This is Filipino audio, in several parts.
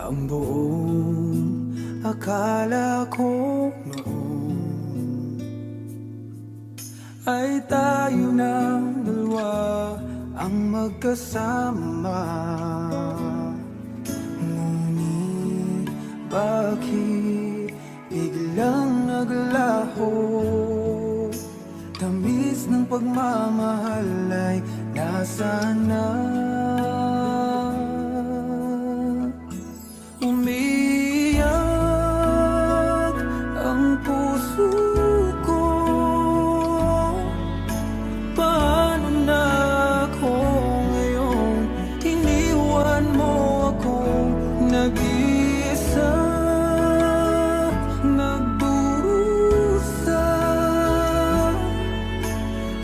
Ang buong akala ko noon ay tayo ng dalawa ang magkasama. Ngunit bakit biglang naglaho? Tamis ng pagmamahal ay nasaan na? Umiyak ang puso ko. Paano na ako ngayon? Iniwan mo akong nag-iisa, nagdurusa.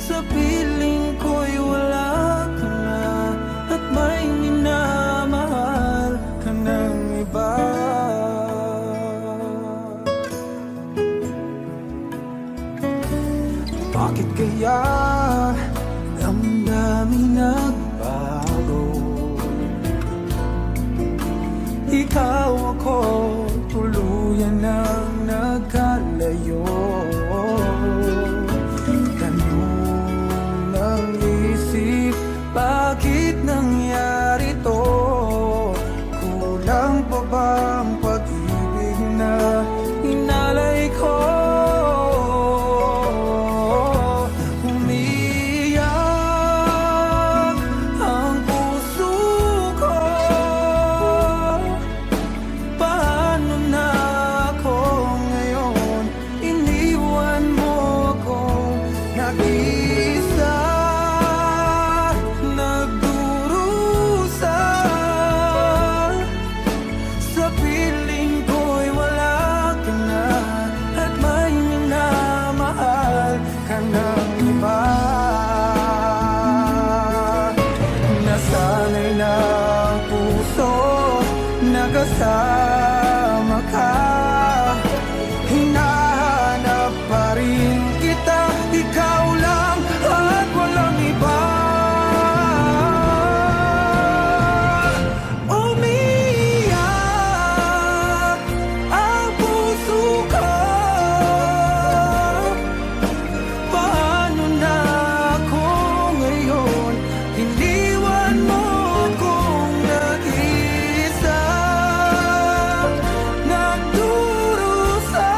Sa piling ko'y wala ka na at may minamahal ka ng iba. Bakit kaya damdamin nagbago? Ikaw ako tuluyan ng nagkalayo. Tanong ng isip, bakit nangyari to? Kulang pa ba ang pag-ibig na inalay ko? Umiyak ang puso ko. Paano na ako ngayon? Iniwan mo ako nag-isa, nagdurusa. Sa piling ko'y wala ka na at may minamahal ka ng iba. Nasanay na ang puso, nakasama ka. Hinahanap pa rin kita, ikaw lang at walang iba. Umiyak ang puso ko. Paano na ako ngayon? Iniwan mo akong nag-isa, nagdurusa.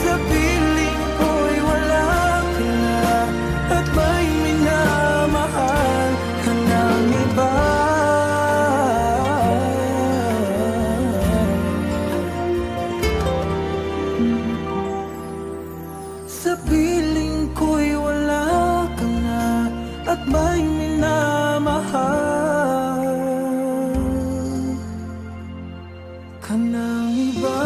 Sa piling ko'y wala ka na at may minamahal ka ng iba. Sa piling ko'y wala ka na at may minamahal ka ng iba.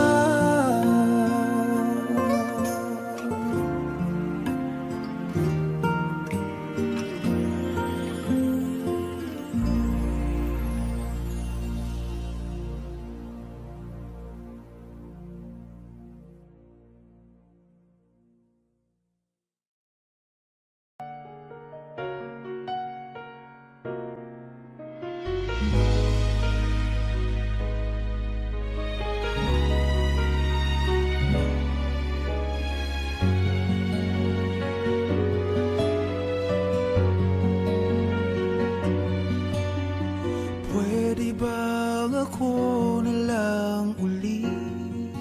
Pwede bang ako na lang ulit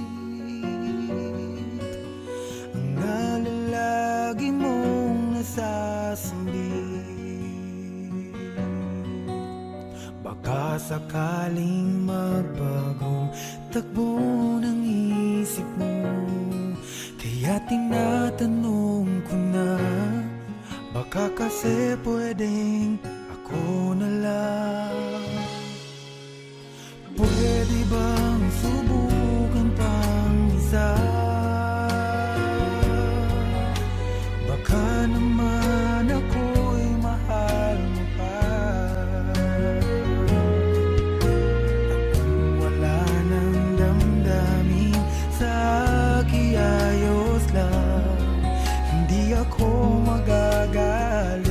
ang nalalagi mong nasasambit? Baka sakaling magbagong takbo ng isip mo, kaya tinatanong ko na, baka kasi pwedeng ako na lang. Pwede bang subukan pang isa? Baka naman ako'y mahal mo pa. At kung wala nang damdamin sa akin, ayos lang. Hindi ako magagalit,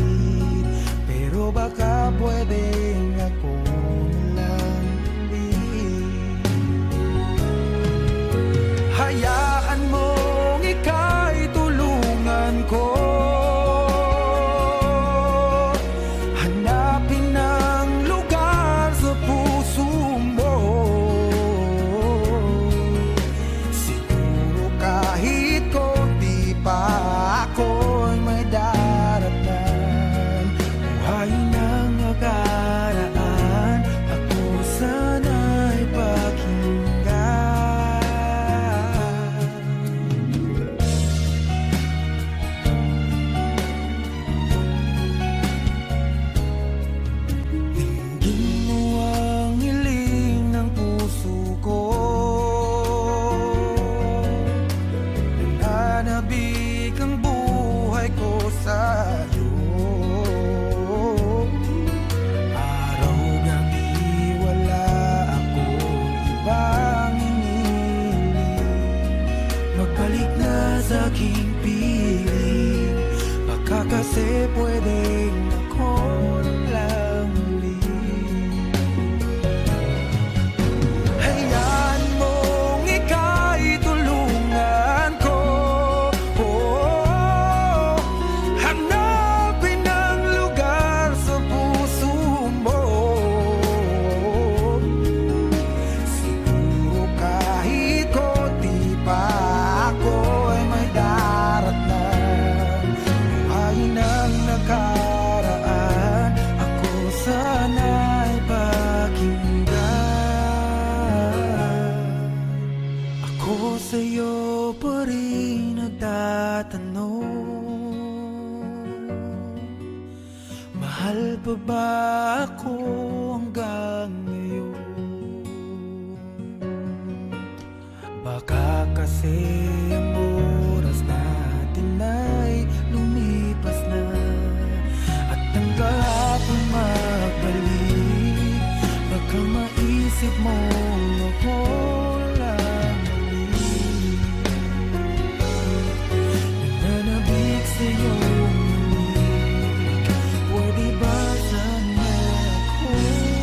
pero baka pwedeng ako na lang. pa ba ako hanggang ngayon? Baka kasi ang oras natin ay lumipas na, at ang kahapon magbalik. Baka maisip mo ako lang muli, nananabik sa'yo. Pwede ba sana ako lang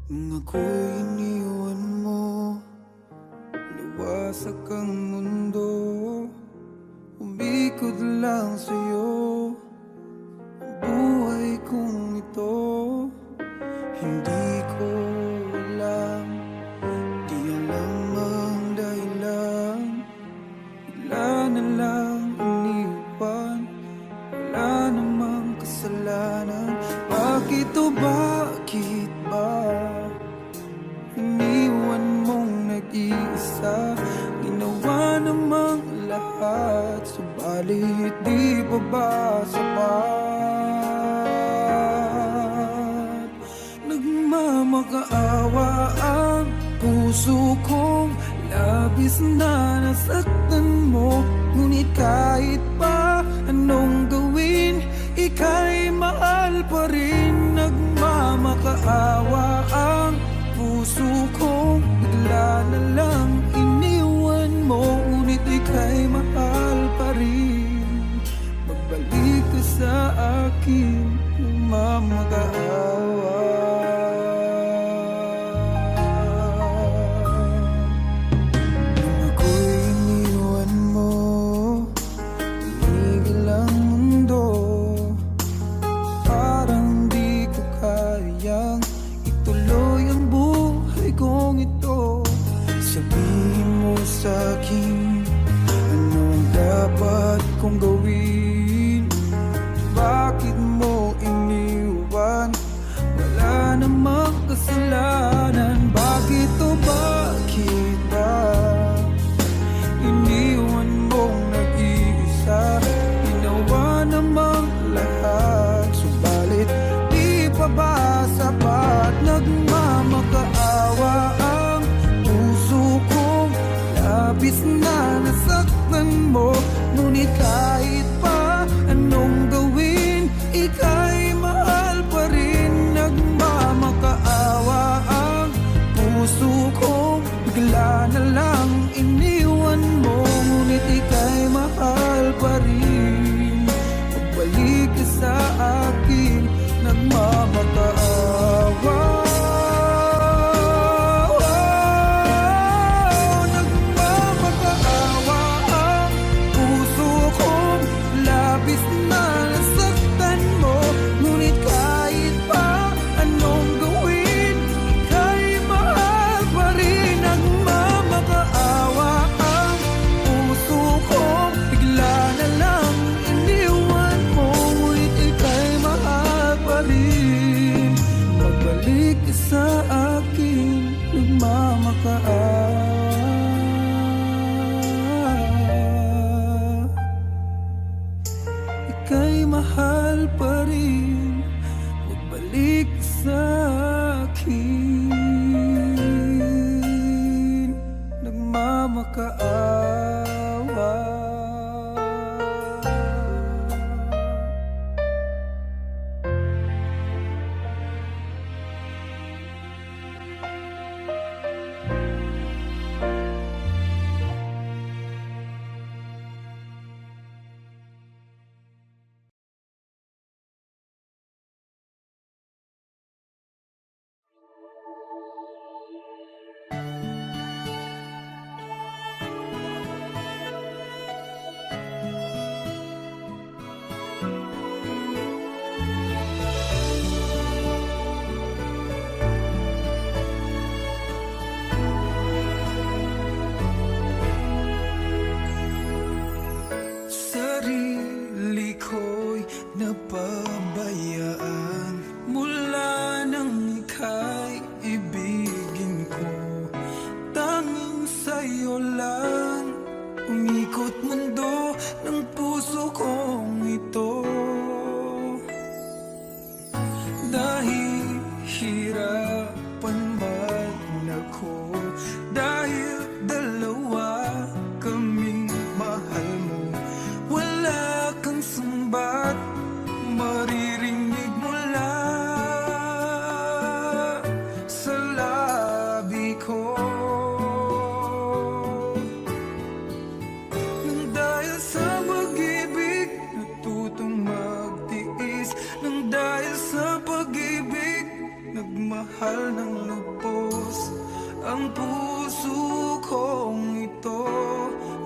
nung ako'y iniwan mo, liwasak ang mundo, umikot lang sa'yo ang buhay kong ito. Hindi ko alam, di alam ang dahilan, bigla na lang iniwan, wala namang kasalanan. Bakit o bakit ba iniwan mong nag-iisa? Ginawa namang lahat, subalit di pa ba sapat? Nagmamakaawa ang puso kong labis na nasaktan mo, ngunit kahit pa anong gawin, ika'y mahal pa rin. Nagmamakaawa ang puso kong bigla na lang iniwan mo, ngunit ika'y mahal pa rin. Magbalik ka sa akin, nagmamakaawa. Nung ako'y iniwan mo, tumigil ang mundo, parang di ko kayang ituloy ang buhay kong ito. Sabihin mo sa'kin, anong dapat kong gawin? Bakit mo iniwan? Wala namang kasalanan. Bakit o bakit ba iniwan mong nag-iisa? Ginawa namang lahat, subalit di pa ba sapat? Nagmamakaawa ang puso kong labis na nasaktan mo, ngunit kahit pa anong gawin, ika'y mahal pa rin. Nagmamakaawa ang puso kong bigla na lang iniwan mo, ngunit ika'y mahal pa rin. Magbalik ka sa akin, nagmamakaawa. Nagmamakaawa ang puso kong labis na nasaktan mo, ngunit kahit pa anong gawin, ika'y mahal pa rin. Nagmamakaawa ang puso kong bigla na lang iniwan mo, ngunit ika'y mahal pa rin. Magbalik ka sa akin, nagmamakaawa. Ika'y mahal pa rin. Magbalik ka sa akin, nagmamakaawa. ng lubos ang puso kong ito.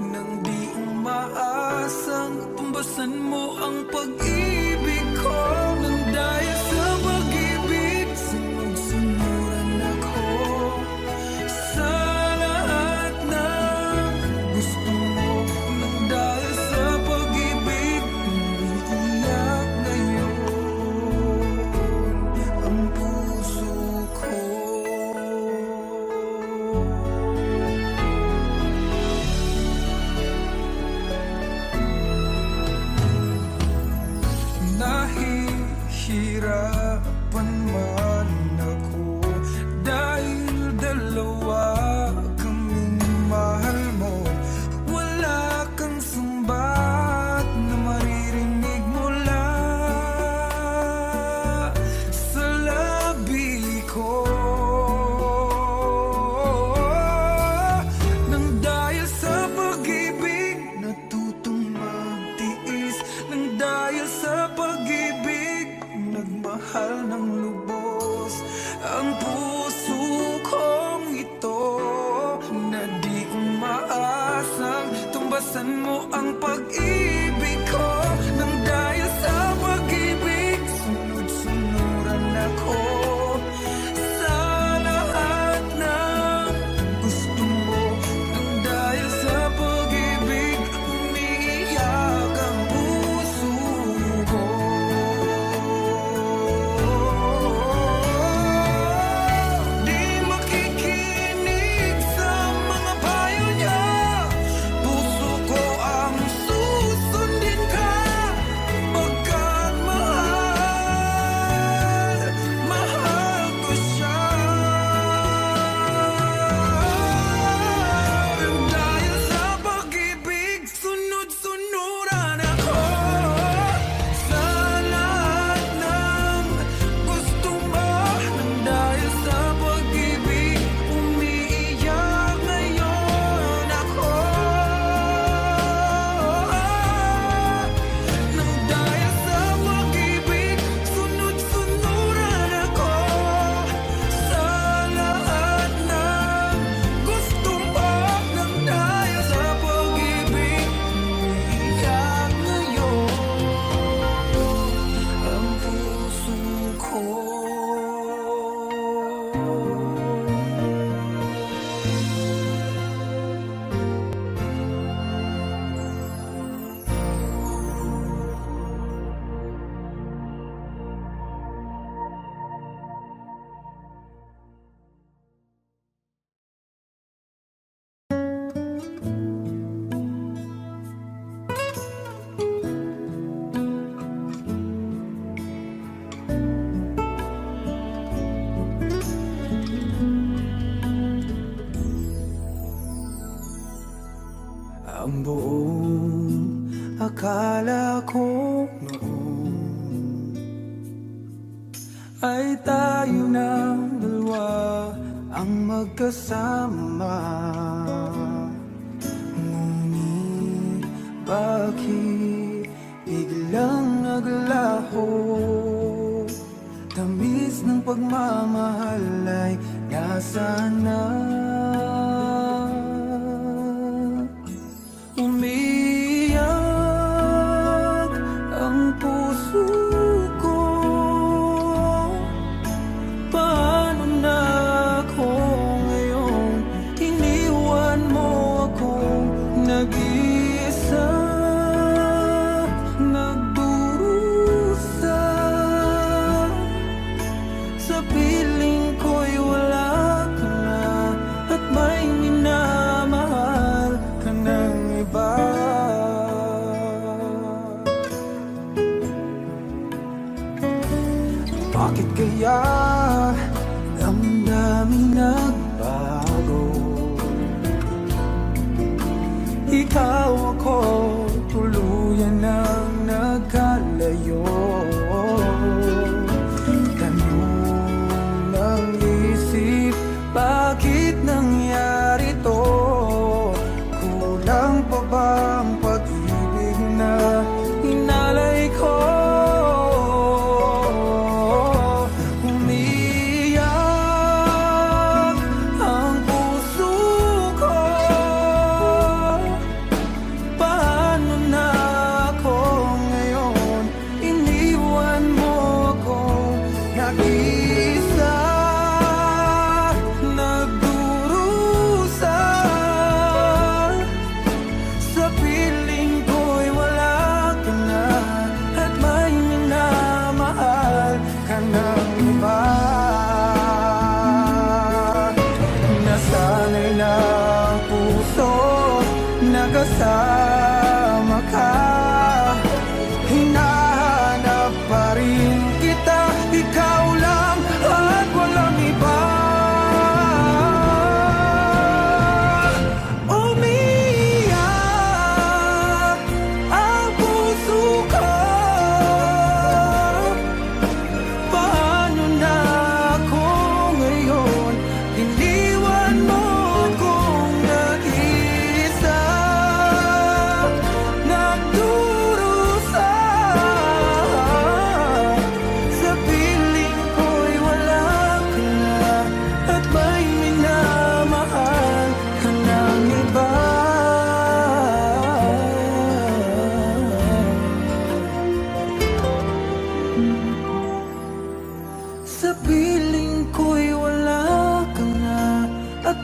Nang di umaasang tumbasan mo ang pag-ibig ko. Nang dahil sa pag-ibig, sunod-sunuran ako sa lahat ng gusto mo. Nang dahil sa pag-ibig, umiiyak ngayon ang puso ko. Nahihirapan man ako dahil dalawa kaming mahal mo. Wala kang sumbat na maririnig mula sa labi ko. Nang dahil sa pag-ibig, natutong magtiis. Nang dahil sa pag-ibig, nagmahal ng lubos ang puso kong ito. Na di umaasang tumbasan mo ang pag-ibig ko. Nang dahil sa pag-ibig, sunod-sunuran ako sa lahat ng gusto mo. Nang dahil sa pag-ibig, umiiyak ang puso ko. Di makikinig sa mga payo niya. Puso ko ang susundin ka. Pagkat mahal, mahal ko siya. Nang dahil sa pag-ibig, sunod-sunuran ako sa lahat ng gusto mo. Nang dahil sa pag-ibig, umiiyak ngayon ako. Nang dahil sa pag-ibig, sunod-sunuran ako sa lahat ng gusto mo. Nang dahil sa pag-ibig, umiiyak ngayon ang puso ko. Ang buong akala ko noon ay tayo ng dalawa ang magkasama. Ngunit bakit biglang naglaho? Tamis ng pagmamahal ay nasaan na? Umiiyak ang puso ko. Paano na ako ngayon? Iniwan mo akong nag-iisa. Nagdurusa sa piling ko'y wala ka na.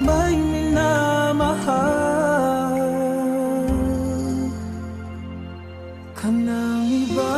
may minamahal ka ng iba.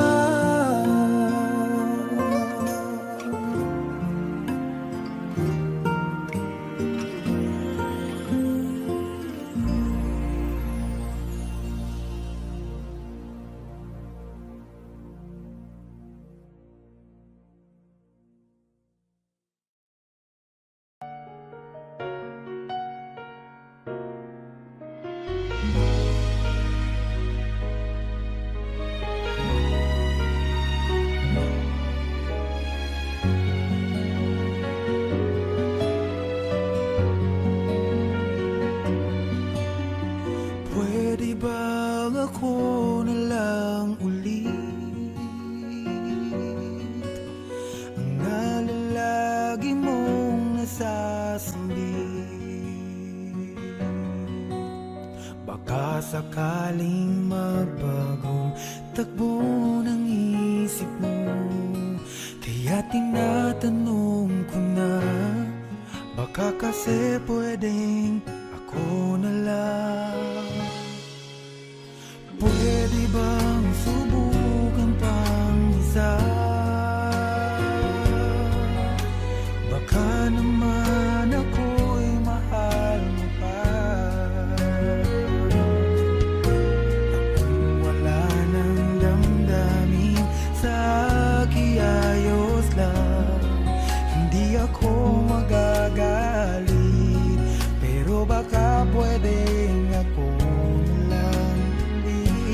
Pwede ba ako na lang ulit ang nalalagi mong nasasambit? Baka sakaling magbagong takbo ng isip mo, kaya tinatanong ko na, baka kasi pwedeng ako na lang. Pwede bang subukan pang isa? Baka naman ako'y mahal mo pa. Kung wala nang damdamin sa kiayos lang, hindi ako magagalit, pero baka pwedeng ako na lang ulit.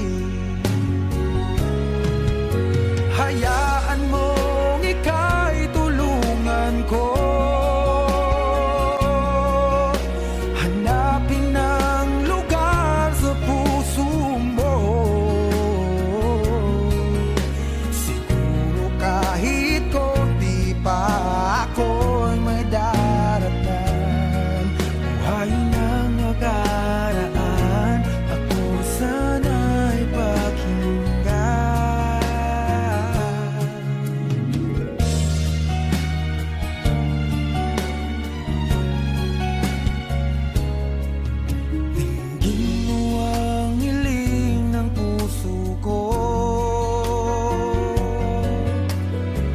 Hayaan mong ika'y tulungan ko, hanapin ang lugar sa puso mo. Siguro kahit konti pa ako'y may daratan. Buhayin ang nakaraan, ako sana'y pakinggan. Tingin mo ang hiling ng puso ko,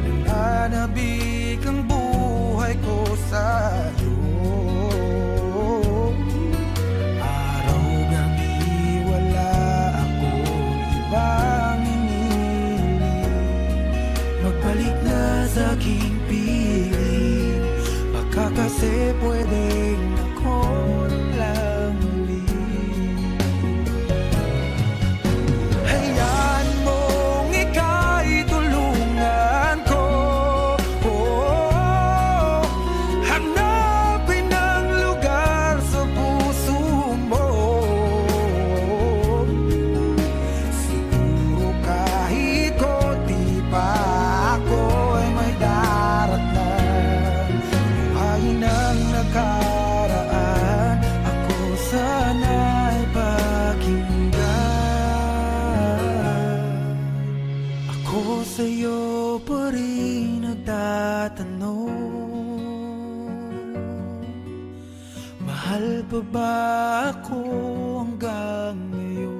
nananabik ang buhay ko sa'yo. Araw-gabi wala ako ibang hinihiling, magbalik na sa aking piling. Baka kasi pwedeng ako lang ulit. Hayaan mong ika'y tulungan ko, hanapin ang lugar sa puso mo. Siguro kahit konti pa ako'y may daratan. Buhayin ang nakaraan, ako sana'y pakinggan. Ako sa'yo pa rin nagtatanong, mahal pa ba ako hanggang ngayon?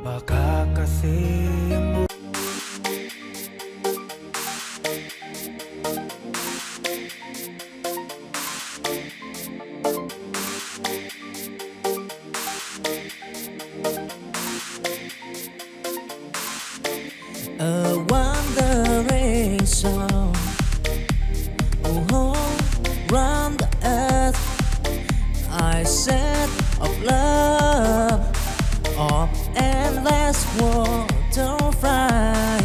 Baka kasi mo a wandering song, oh, round the earth. I said of love, of endless waterfly,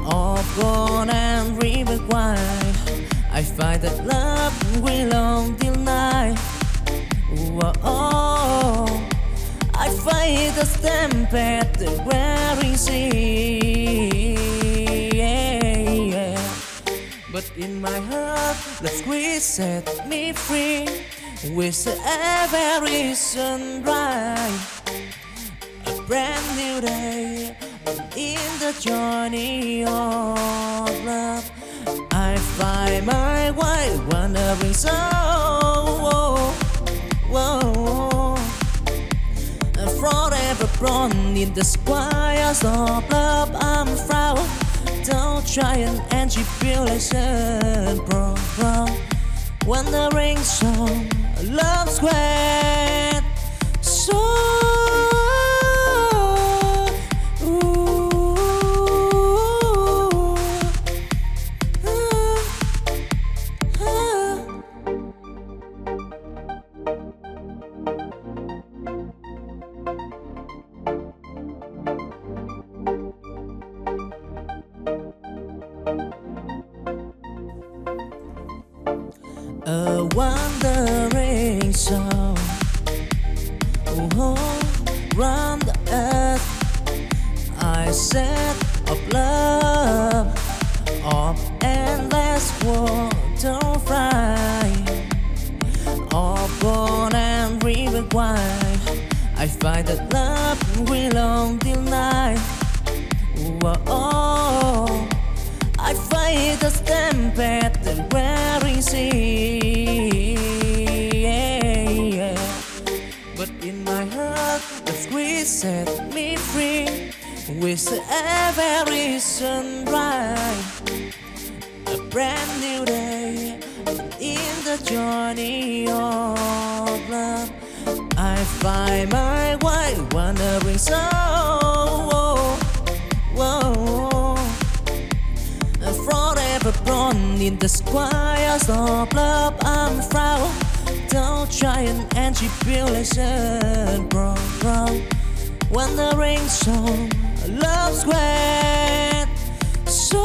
of gold and river wide. I find that love will long till night. Oh, I fight the stampede, the wearing sea. But in my heart, the squeeze set me free. With every sunrise, a brand new day, in the journey of love, I find my way. wandering soul. Forever born in the squares of love, I'm proud. Don't try an tribulation, bro. Wandering soul, love squared. So a wandering soul, round the earth. I said of love, of endless water fly, of born and river wide. I find that love will on till night. Whoa, I fight the tempest, the weary sea. But in my heart, the squeeze set me free. With every sunrise, a brand new day in the journey of love. I find my way, wandering soul. Forever born in the squares of love, I'm proud. Don't try an tribulation, bro. Wandering soul, love squared. So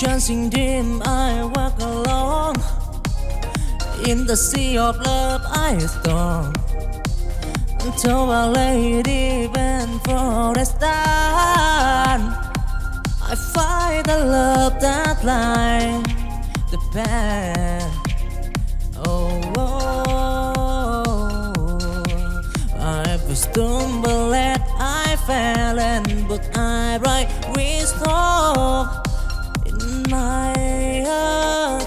chancing dim, I walk along. In the sea of love, I storm. Until Our Lady bend for a stand. I find the love that lies the path. I stumbled and I fell, and but I right wisdom in my heart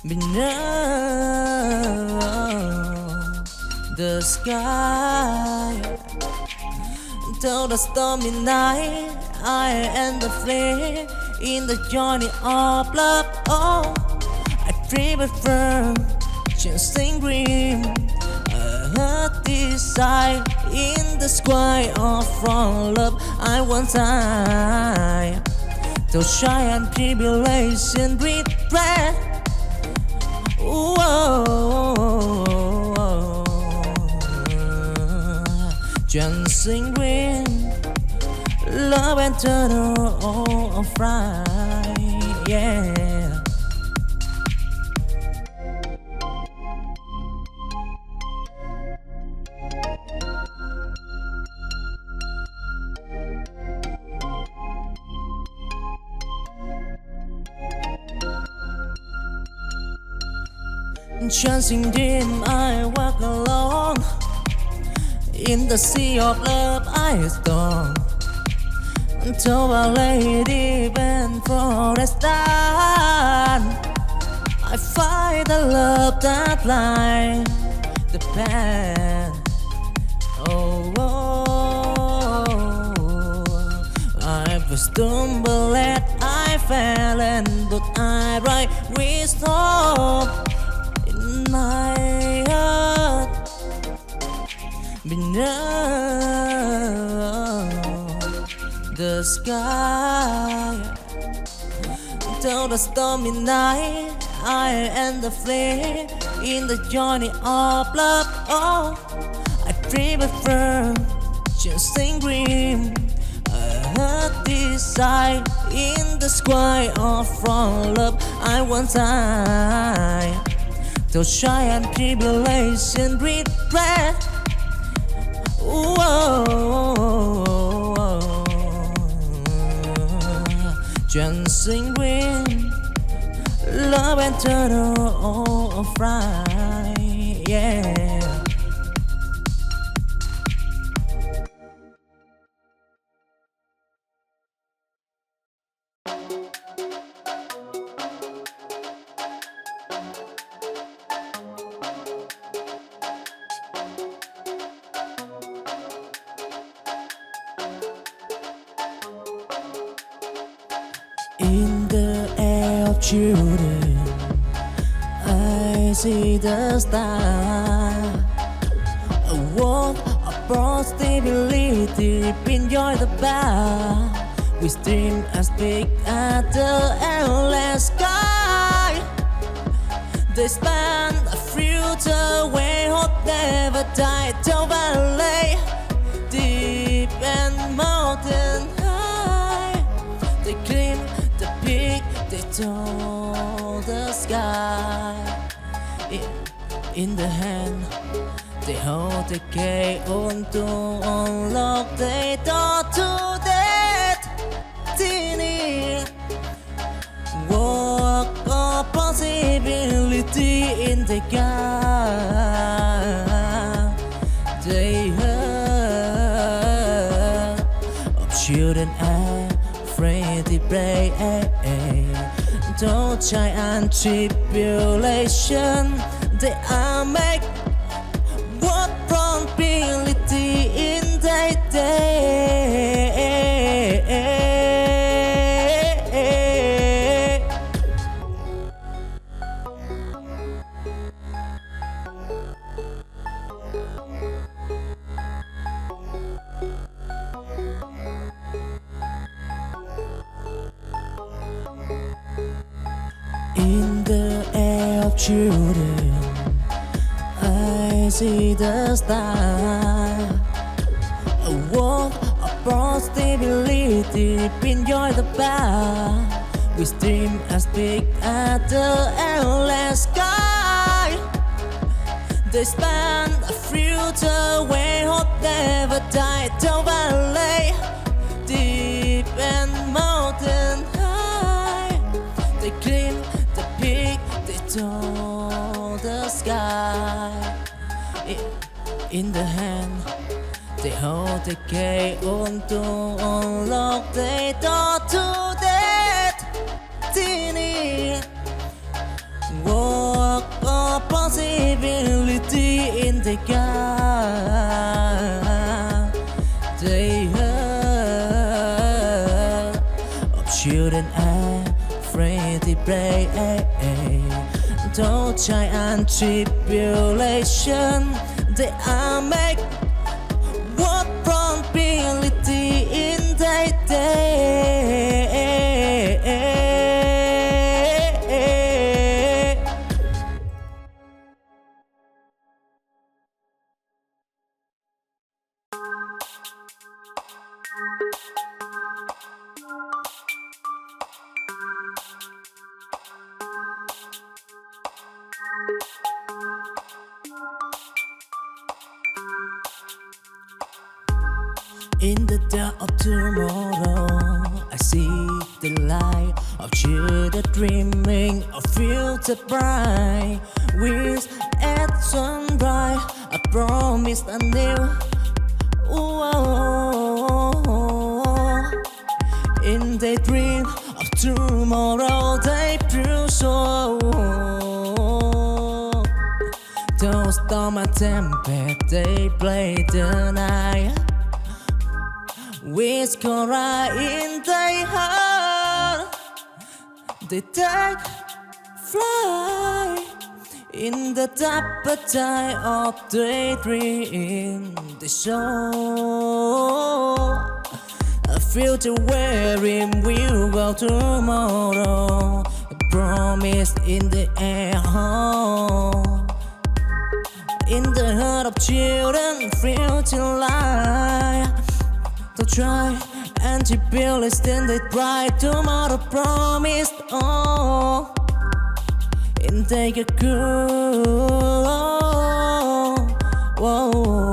beneath the sky. Till the stormy night, I end the flame in the journey of love. Oh, I dream it firm, chasing green. Desire in the sky of from love. I want time to shy and tribulation with breath. Dancing green, love and turn of right, yeah. Chancing dim, I walk along. In the sea of love, I storm. Until Our Lady bend for a stand. I find the love that lies the path. I stumbled and I fell, and but I right wisdom in my heart beneath the sky. Till the stormy night, I end the flame in the journey of love. Oh, I dream it firm, chasing green. her desire in the sky of from love. I want I to try and tribulation regret. Dancing wind, love and turtle of right, yeah. In the air of children, I see the star. A world of possibility, enjoy the bar. We dream as big as the endless sky. They span a future where hope never died. Down valley, deep and mountain high. They climb the peak, they told the sky. In the hand, they hold the key on to unlock the door to destiny. Walk of possibility in the gap. They heard of children afraid to pray. Don't try and tribulation. They are make what probability in their day. In the air of children, I see the star. A world of possibility, enjoy the bar. We dream as big as the endless sky. They span a future where hope never died. Down valley, deep and mountain high. They climb the peak, they told the sky. In the hand, they hold the key on to unlock the door to destiny. Walk of possibility in the gap. They heard of children afraid to pray. Don't try and tribulation. They are make what probability in their day. In the dark of tomorrow, I see the light of children dreaming of future bright. With at sunrise, I promise anew. In the dream of tomorrow, they prove so. Those storm and tempest, they play the night. With Cora in their heart, they take flight in the appetite of daydream. They show a future wherein we'll go tomorrow. A promise in the air. In the heart of children, future life. They'll try and and she feel it stand it bright tomorrow promised. Oh, and take a cool. Whoa.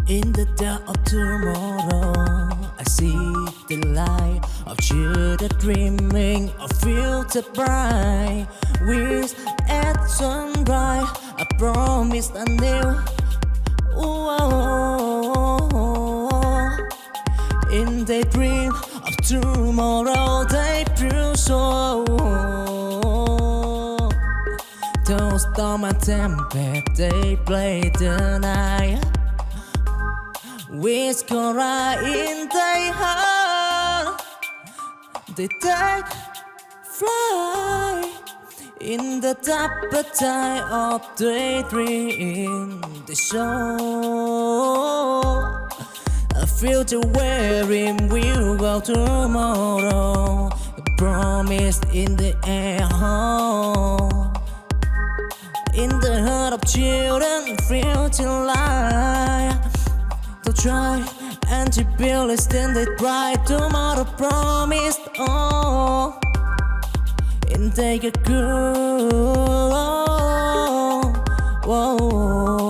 In the dark of tomorrow, I see the light of children dreaming of future bright. With at sunrise, I promise a new. In the dream of tomorrow, they prove so. Those storm and tempest, they play the night. With Cora in their heart, they take flight in the top tide of daydream. They show a future wherein we'll go tomorrow. A promise in the air, in the heart of children, future light. To try and to build it stand it bright tomorrow promised. Oh, and take a cool. Whoa.